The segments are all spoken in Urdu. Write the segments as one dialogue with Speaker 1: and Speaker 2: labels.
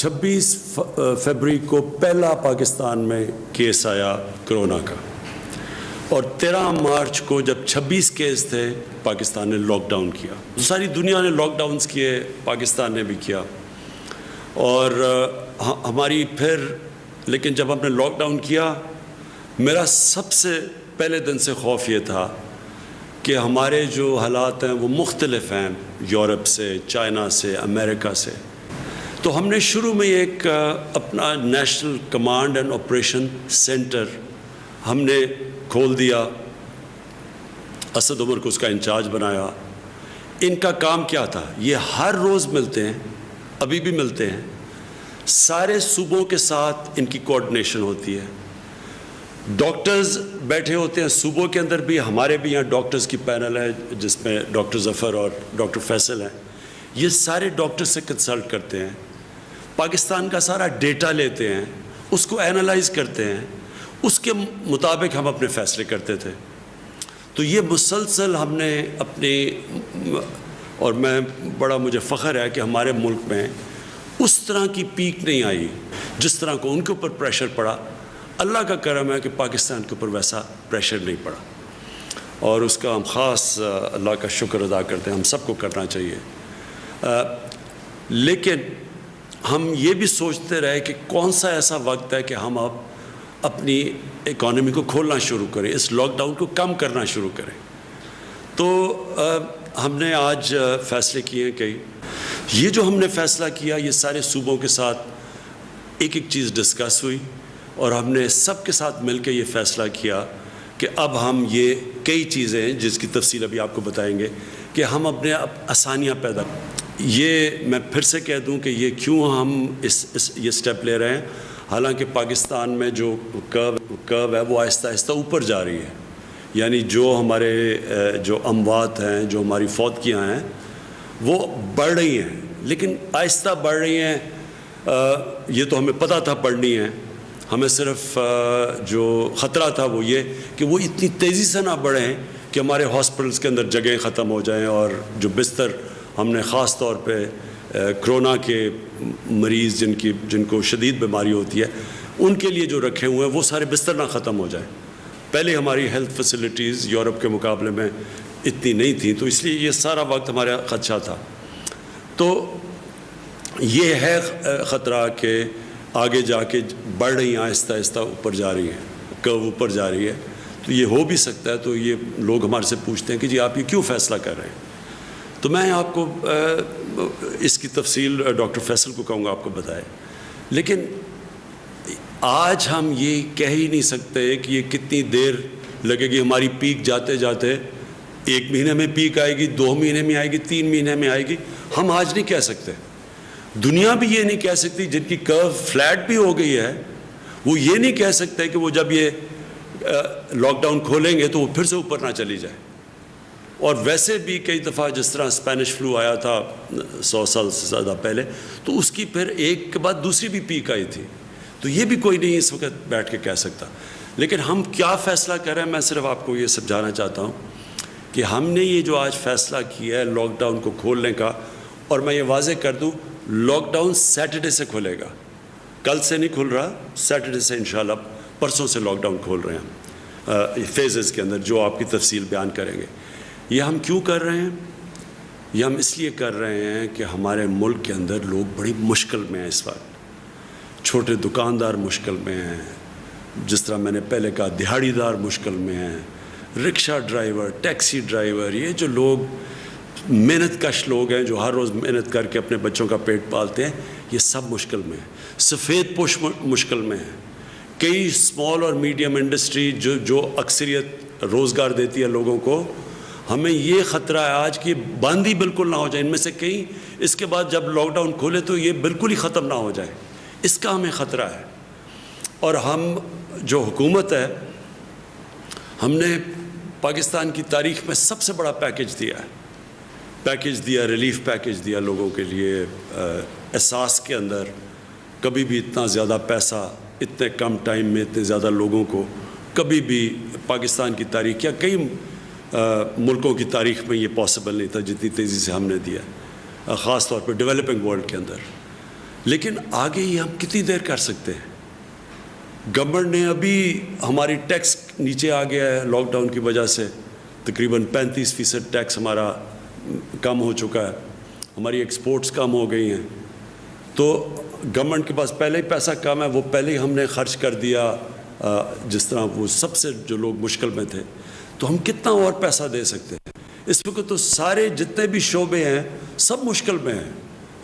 Speaker 1: 26 فروری کو پہلا پاکستان میں کیس آیا کرونا کا، اور 13 مارچ کو جب 26 کیس تھے پاکستان نے لاک ڈاؤن کیا. ساری دنیا نے لاک ڈاؤنز کیے، پاکستان نے بھی کیا. اور ہماری پھر لیکن جب ہم نے لاک ڈاؤن کیا، میرا سب سے پہلے دن سے خوف یہ تھا کہ ہمارے جو حالات ہیں وہ مختلف ہیں یورپ سے، چائنا سے، امریکہ سے. تو ہم نے شروع میں ایک اپنا national command and operation centre ہم نے کھول دیا. اسد عمر کو اس کا انچارج بنایا. ان کا کام کیا تھا؟ یہ ہر روز ملتے ہیں، ابھی بھی ملتے ہیں، سارے صوبوں کے ساتھ ان کی کوآرڈینیشن ہوتی ہے. ڈاکٹرز بیٹھے ہوتے ہیں صوبوں کے اندر بھی، ہمارے بھی یہاں ڈاکٹرز کی پینل ہے جس میں ڈاکٹر ظفر اور ڈاکٹر فیصل ہیں. یہ سارے ڈاکٹر سے کنسلٹ کرتے ہیں، پاکستان کا سارا ڈیٹا لیتے ہیں، اس کو اینالائز کرتے ہیں، اس کے مطابق ہم اپنے فیصلے کرتے تھے. تو یہ مسلسل ہم نے اپنی، اور میں بڑا مجھے فخر ہے کہ ہمارے ملک میں اس طرح کی پیک نہیں آئی جس طرح کو ان کے اوپر پریشر پڑا. اللہ کا کرم ہے کہ پاکستان کے اوپر ویسا پریشر نہیں پڑا، اور اس کا ہم خاص اللہ کا شکر ادا کرتے ہیں. ہم سب کو کرنا چاہیے. لیکن ہم یہ بھی سوچتے رہے کہ کون سا ایسا وقت ہے کہ ہم اب اپنی اکانومی کو کھولنا شروع کریں، اس لاک ڈاؤن کو کم کرنا شروع کریں. تو ہم نے آج فیصلے کیے کہ یہ جو ہم نے فیصلہ کیا، یہ سارے صوبوں کے ساتھ ایک ایک چیز ڈسکس ہوئی، اور ہم نے سب کے ساتھ مل کے یہ فیصلہ کیا کہ اب ہم یہ کئی چیزیں جس کی تفصیل ابھی آپ کو بتائیں گے کہ ہم اپنے آسانیاں پیدا. یہ میں پھر سے کہہ دوں کہ یہ کیوں ہم یہ سٹیپ لے رہے ہیں. حالانکہ پاکستان میں جو کرو ہے وہ آہستہ آہستہ اوپر جا رہی ہے، یعنی جو ہمارے جو اموات ہیں، جو ہماری فوتگیاں ہیں وہ بڑھ رہی ہیں، لیکن آہستہ بڑھ رہی ہیں. یہ تو ہمیں پتہ تھا بڑھنی ہے. ہمیں صرف جو خطرہ تھا وہ یہ کہ وہ اتنی تیزی سے نہ بڑھیں کہ ہمارے ہاسپٹلس کے اندر جگہیں ختم ہو جائیں، اور جو بستر ہم نے خاص طور پہ کرونا کے مریض جن کو شدید بیماری ہوتی ہے ان کے لیے جو رکھے ہوئے ہیں وہ سارے بستر نہ ختم ہو جائیں. پہلے ہماری ہیلتھ فیسلٹیز یورپ کے مقابلے میں اتنی نہیں تھیں، تو اس لیے یہ سارا وقت ہمارا خدشہ تھا. تو یہ ہے خطرہ کہ آگے جا کے بڑھ رہی ہیں، آہستہ آہستہ اوپر جا رہی ہیں، کرو اوپر جا رہی ہے. تو یہ ہو بھی سکتا ہے. تو یہ لوگ ہمارے سے پوچھتے ہیں کہ جی آپ یہ کیوں فیصلہ کر رہے ہیں. تو میں آپ کو اس کی تفصیل ڈاکٹر فیصل کو کہوں گا آپ کو بتائے. لیکن آج ہم یہ کہہ ہی نہیں سکتے کہ یہ کتنی دیر لگے گی. ہماری پیک جاتے جاتے 1 مہینے میں پیک آئے گی، 2 مہینے میں آئے گی، 3 مہینے میں آئے گی. ہم آج نہیں کہہ سکتے. دنیا بھی یہ نہیں کہہ سکتی، جن کی کرو فلیٹ بھی ہو گئی ہے وہ یہ نہیں کہہ سکتے کہ وہ جب یہ لاک ڈاؤن کھولیں گے تو وہ پھر سے اوپر نہ چلی جائے. اور ویسے بھی کئی دفعہ جس طرح اسپینش فلو آیا تھا 100 سال سے زیادہ پہلے، تو اس کی پھر ایک کے بعد دوسری بھی پیک آئی تھی. تو یہ بھی کوئی نہیں اس وقت بیٹھ کے کہہ سکتا. لیکن ہم کیا فیصلہ کر رہے ہیں، میں صرف آپ کو یہ سمجھانا چاہتا ہوں کہ ہم نے یہ جو آج فیصلہ کیا ہے لاک ڈاؤن کو کھولنے کا، اور میں یہ واضح کر دوں لاک ڈاؤن سیٹرڈے سے کھلے گا، کل سے نہیں کھل رہا، سیٹرڈے سے انشاءاللہ پرسوں سے لاک ڈاؤن کھول رہے ہیں فیزز کے اندر جو آپ کی تفصیل بیان کریں گے. یہ ہم کیوں کر رہے ہیں؟ یہ ہم اس لیے کر رہے ہیں کہ ہمارے ملک کے اندر لوگ بڑی مشکل میں ہیں اس وقت. چھوٹے دکاندار مشکل میں ہیں، جس طرح میں نے پہلے کہا دہاڑی دار مشکل میں ہیں، رکشہ ڈرائیور، ٹیکسی ڈرائیور، یہ جو لوگ محنت کش لوگ ہیں جو ہر روز محنت کر کے اپنے بچوں کا پیٹ پالتے ہیں، یہ سب مشکل میں ہیں. سفید پوش مشکل میں ہیں. کئی اسمال اور میڈیم انڈسٹری جو اکثریت روزگار دیتی ہے لوگوں کو، ہمیں یہ خطرہ ہے آج کہ بند ہی بالکل نہ ہو جائے. ان میں سے کئی اس کے بعد جب لاک ڈاؤن کھولے تو یہ بالکل ہی ختم نہ ہو جائے، اس کا ہمیں خطرہ ہے. اور ہم جو حکومت ہے، ہم نے پاکستان کی تاریخ میں سب سے بڑا پیکیج دیا، ریلیف پیکیج دیا لوگوں کے لیے. احساس کے اندر کبھی بھی اتنا زیادہ پیسہ اتنے کم ٹائم میں اتنے زیادہ لوگوں کو کبھی بھی پاکستان کی تاریخ یا کئی ملکوں کی تاریخ میں یہ پاسبل نہیں تھا جتنی تیزی سے ہم نے دیا، خاص طور پہ ڈیولپنگ ورلڈ کے اندر. لیکن آگے یہ ہم کتنی دیر کر سکتے ہیں؟ گورنمنٹ نے ابھی ہماری ٹیکس نیچے آ گیا ہے لاک ڈاؤن کی وجہ سے، تقریباً 35% ٹیکس ہمارا کم ہو چکا ہے، ہماری ایکسپورٹس کم ہو گئی ہیں. تو گورنمنٹ کے پاس پہلے ہی پیسہ کم ہے، وہ پہلے ہی ہم نے خرچ کر دیا جس طرح وہ سب سے جو لوگ مشکل میں تھے. تو ہم کتنا اور پیسہ دے سکتے ہیں؟ اس وقت تو سارے جتنے بھی شعبے ہیں سب مشکل میں ہیں.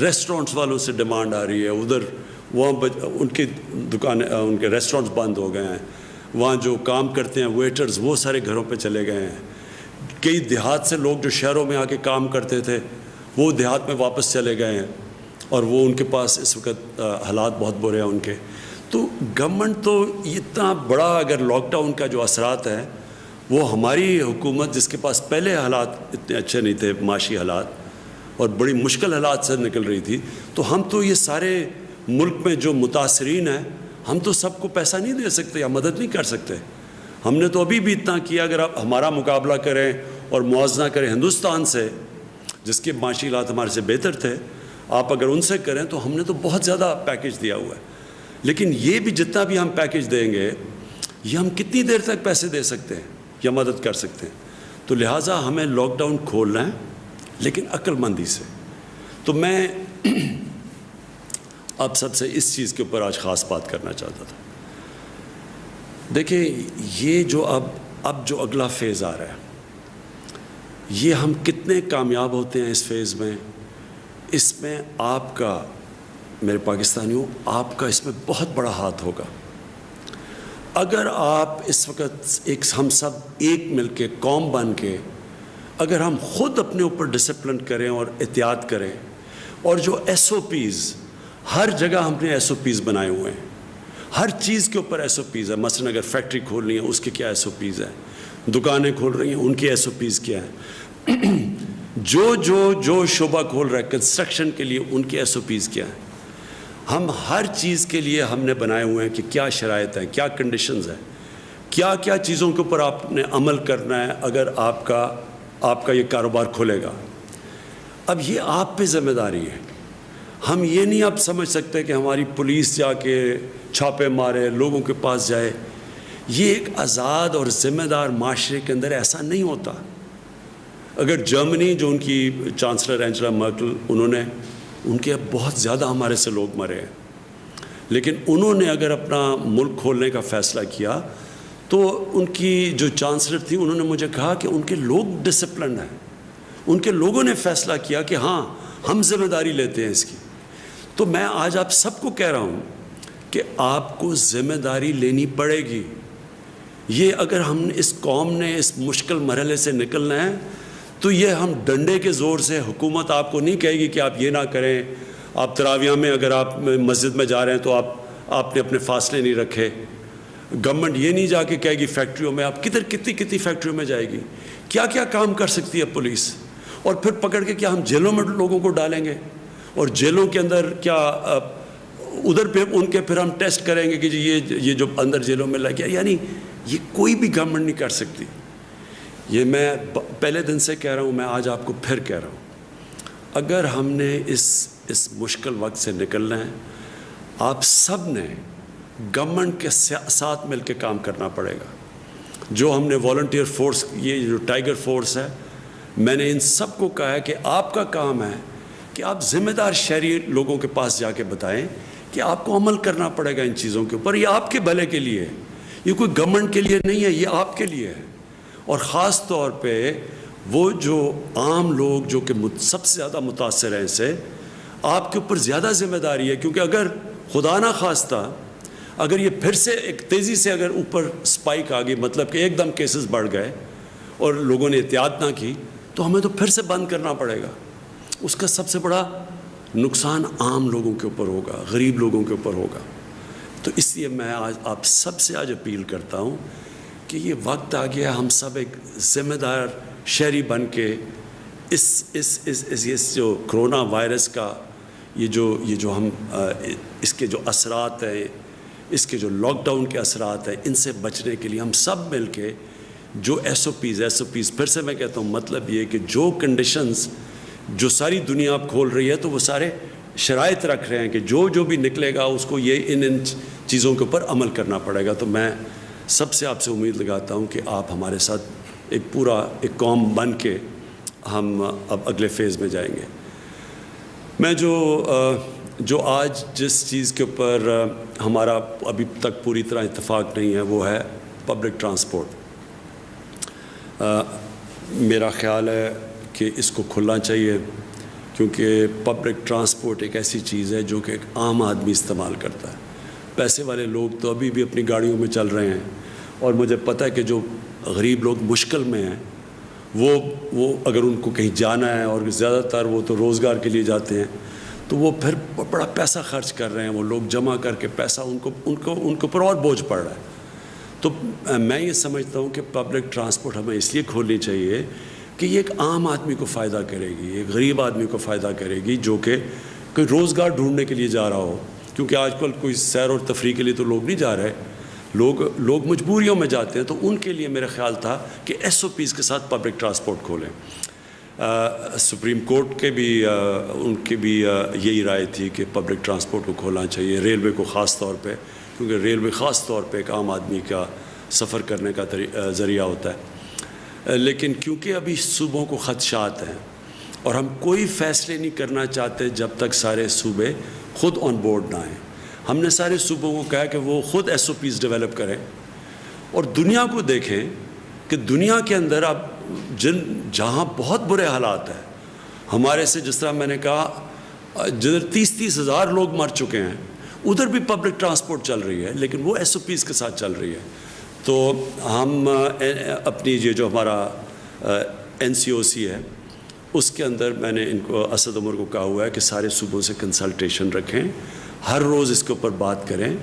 Speaker 1: ریسٹورنٹس والوں سے ڈیمانڈ آ رہی ہے، ادھر وہاں ان کی دکانیں، ان کے ریسٹورنٹس بند ہو گئے ہیں، وہاں جو کام کرتے ہیں ویٹرز وہ سارے گھروں پہ چلے گئے ہیں. کئی دیہات سے لوگ جو شہروں میں آ کے کام کرتے تھے وہ دیہات میں واپس چلے گئے ہیں، اور وہ ان کے پاس اس وقت حالات بہت برے ہیں ان کے. تو گورنمنٹ تو اتنا بڑا، اگر لاک ڈاؤن کا جو اثرات ہیں وہ ہماری حکومت جس کے پاس پہلے حالات اتنے اچھے نہیں تھے، معاشی حالات، اور بڑی مشکل حالات سے نکل رہی تھی، تو ہم تو یہ سارے ملک میں جو متاثرین ہیں ہم تو سب کو پیسہ نہیں دے سکتے یا مدد نہیں کر سکتے. ہم نے تو ابھی بھی اتنا کیا. اگر آپ ہمارا مقابلہ کریں اور موازنہ کریں ہندوستان سے، جس کے معاشی حالات ہمارے سے بہتر تھے، آپ اگر ان سے کریں تو ہم نے تو بہت زیادہ پیکیج دیا ہوا ہے. لیکن یہ بھی جتنا بھی ہم پیکیج دیں گے، یہ ہم کتنی دیر تک پیسے دے سکتے ہیں یا مدد کر سکتے ہیں؟ تو لہٰذا ہمیں لاک ڈاؤن کھولنا ہے، لیکن عقل مندی سے. تو میں آپ سب سے اس چیز کے اوپر آج خاص بات کرنا چاہتا تھا. دیکھیں، یہ جو اب جو اگلا فیز آ رہا ہے، یہ ہم کتنے کامیاب ہوتے ہیں اس فیز میں، اس میں آپ کا، میرے پاکستانیوں، آپ کا اس میں بہت بڑا ہاتھ ہوگا. اگر آپ اس وقت ہم سب ایک مل کے، قوم بن کے، اگر ہم خود اپنے اوپر ڈسپلن کریں اور احتیاط کریں، اور جو ایس او پیز، ہر جگہ ہم نے ایس او پیز بنائے ہوئے ہیں، ہر چیز کے اوپر ایس او پیز ہے. مثلا اگر فیکٹری کھولنی ہے اس کے کیا ایس او پیز ہیں، دکانیں کھول رہی ہیں ان کے ایس او پیز کیا ہیں، جو شعبہ کھول رہا ہے کنسٹرکشن کے لیے ان کے ایس او پیز کیا ہیں. ہم ہر چیز کے لیے ہم نے بنائے ہوئے ہیں کہ کیا شرائط ہیں، کیا کنڈیشنز ہیں، کیا کیا چیزوں کے اوپر آپ نے عمل کرنا ہے اگر آپ کا یہ کاروبار کھلے گا. اب یہ آپ پہ ذمہ داری ہے. ہم یہ نہیں اب سمجھ سکتے کہ ہماری پولیس جا کے چھاپے مارے، لوگوں کے پاس جائے. یہ ایک آزاد اور ذمہ دار معاشرے کے اندر ایسا نہیں ہوتا. اگر جرمنی، جو ان کی چانسلر اینجلا مرکل، ان کے بہت زیادہ ہمارے سے لوگ مرے ہیں، لیکن انہوں نے اگر اپنا ملک کھولنے کا فیصلہ کیا تو ان کی جو چانسلر تھی انہوں نے مجھے کہا کہ ان کے لوگ ڈسپلنڈ ہیں، ان کے لوگوں نے فیصلہ کیا کہ ہاں ہم ذمہ داری لیتے ہیں اس کی. تو میں آج آپ سب کو کہہ رہا ہوں کہ آپ کو ذمہ داری لینی پڑے گی. یہ اگر ہم اس قوم نے اس مشکل مرحلے سے نکلنا ہے تو یہ ہم ڈنڈے کے زور سے، حکومت آپ کو نہیں کہے گی کہ آپ یہ نہ کریں. آپ تراویح میں اگر آپ مسجد میں جا رہے ہیں تو آپ نے اپنے فاصلے نہیں رکھے. گورنمنٹ یہ نہیں جا کے کہے گی فیکٹریوں میں، آپ کتنی فیکٹریوں میں جائے گی، کیا کیا کام کر سکتی ہے پولیس، اور پھر پکڑ کے کیا ہم جیلوں میں لوگوں کو ڈالیں گے، اور جیلوں کے اندر کیا ادھر پہ ان کے پھر ہم ٹیسٹ کریں گے کہ جی یہ جو اندر جیلوں میں لگ گیا. یعنی یہ کوئی بھی گورنمنٹ نہیں کر سکتی. یہ میں پہلے دن سے کہہ رہا ہوں، میں آج آپ کو پھر کہہ رہا ہوں، اگر ہم نے اس مشکل وقت سے نکلنا ہے، آپ سب نے گورنمنٹ کے ساتھ مل کے کام کرنا پڑے گا. جو ہم نے والنٹیئر فورس، یہ جو ٹائیگر فورس ہے، میں نے ان سب کو کہا ہے کہ آپ کا کام ہے کہ آپ ذمہ دار شہری لوگوں کے پاس جا کے بتائیں کہ آپ کو عمل کرنا پڑے گا ان چیزوں کے اوپر. یہ آپ کے بھلے کے لیے ہے، یہ کوئی گورنمنٹ کے لیے نہیں ہے، یہ آپ کے لیے ہے. اور خاص طور پہ وہ جو عام لوگ جو کہ سب سے زیادہ متاثر ہیں، اس سے آپ کے اوپر زیادہ ذمہ داری ہے. کیونکہ اگر خدا نہ خواستہ اگر یہ پھر سے ایک تیزی سے اگر اوپر سپائک آ گئی، مطلب کہ ایک دم کیسز بڑھ گئے اور لوگوں نے احتیاط نہ کی، تو ہمیں تو پھر سے بند کرنا پڑے گا. اس کا سب سے بڑا نقصان عام لوگوں کے اوپر ہوگا، غریب لوگوں کے اوپر ہوگا. تو اس لیے میں آج آپ سب سے آج اپیل کرتا ہوں کہ یہ وقت آ گیا، ہم سب ایک ذمہ دار شہری بن کے اس جو کرونا وائرس کا یہ جو ہم اس کے جو اثرات ہیں، اس کے جو لاک ڈاؤن کے اثرات ہیں، ان سے بچنے کے لیے ہم سب مل کے جو ایس او پیز پھر سے میں کہتا ہوں، مطلب یہ کہ جو کنڈیشنز جو ساری دنیا اب کھول رہی ہے تو وہ سارے شرائط رکھ رہے ہیں کہ جو بھی نکلے گا اس کو یہ ان چیزوں کے اوپر عمل کرنا پڑے گا. تو میں سب سے آپ سے امید لگاتا ہوں کہ آپ ہمارے ساتھ ایک ایک قوم بن کے ہم اب اگلے فیز میں جائیں گے. میں جو آج جس چیز کے اوپر ہمارا ابھی تک پوری طرح اتفاق نہیں ہے وہ ہے پبلک ٹرانسپورٹ. میرا خیال ہے کہ اس کو کھلنا چاہیے کیونکہ پبلک ٹرانسپورٹ ایک ایسی چیز ہے جو کہ ایک عام آدمی استعمال کرتا ہے. پیسے والے لوگ تو ابھی بھی اپنی گاڑیوں میں چل رہے ہیں اور مجھے پتہ ہے کہ جو غریب لوگ مشکل میں ہیں وہ اگر ان کو کہیں جانا ہے اور زیادہ تر وہ تو روزگار کے لیے جاتے ہیں تو وہ پھر بڑا پیسہ خرچ کر رہے ہیں. وہ لوگ جمع کر کے پیسہ ان کے اوپر اور بوجھ پڑ رہا ہے. تو میں یہ سمجھتا ہوں کہ پبلک ٹرانسپورٹ ہمیں اس لیے کھولنی چاہیے کہ یہ ایک عام آدمی کو فائدہ کرے گی, ایک غریب آدمی کو فائدہ کرے گی جو کہ کوئی روزگار ڈھونڈنے کے لیے جا رہا ہو. کیونکہ آج کل کوئی سیر اور تفریح کے لیے تو لوگ نہیں جا رہے, لوگ مجبوریوں میں جاتے ہیں. تو ان کے لیے میرا خیال تھا کہ ایس او پیز کے ساتھ پبلک ٹرانسپورٹ کھولیں. سپریم کورٹ کے بھی ان کی بھی یہی رائے تھی کہ پبلک ٹرانسپورٹ کو کھولنا چاہیے, ریلوے کو خاص طور پہ, کیونکہ ریلوے خاص طور پہ ایک عام آدمی کا سفر کرنے کا ذریعہ ہوتا ہے. لیکن کیونکہ ابھی صوبوں کو خدشات ہیں اور ہم کوئی فیصلے نہیں کرنا چاہتے جب تک سارے صوبے خود آن بورڈ نہ آئیں. ہم نے سارے صوبوں کو کہا کہ وہ خود ایس او پیز ڈیولپ کریں اور دنیا کو دیکھیں کہ دنیا کے اندر اب جہاں بہت برے حالات ہیں ہمارے سے, جس طرح میں نے کہا جدھر 30 ہزار لوگ مر چکے ہیں ادھر بھی پبلک ٹرانسپورٹ چل رہی ہے لیکن وہ ایس او پیز کے ساتھ چل رہی ہے. تو ہم اپنی یہ جو ہمارا NCOC ہے اس کے اندر میں نے ان کو اسد عمر کو کہا ہوا ہے کہ سارے صوبوں سے کنسلٹیشن رکھیں, ہر روز اس کے اوپر بات کریں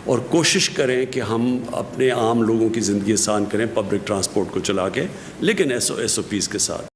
Speaker 1: اور کوشش کریں کہ ہم اپنے عام لوگوں کی زندگی آسان کریں پبلک ٹرانسپورٹ کو چلا کے, لیکن ایس او پیز کے ساتھ.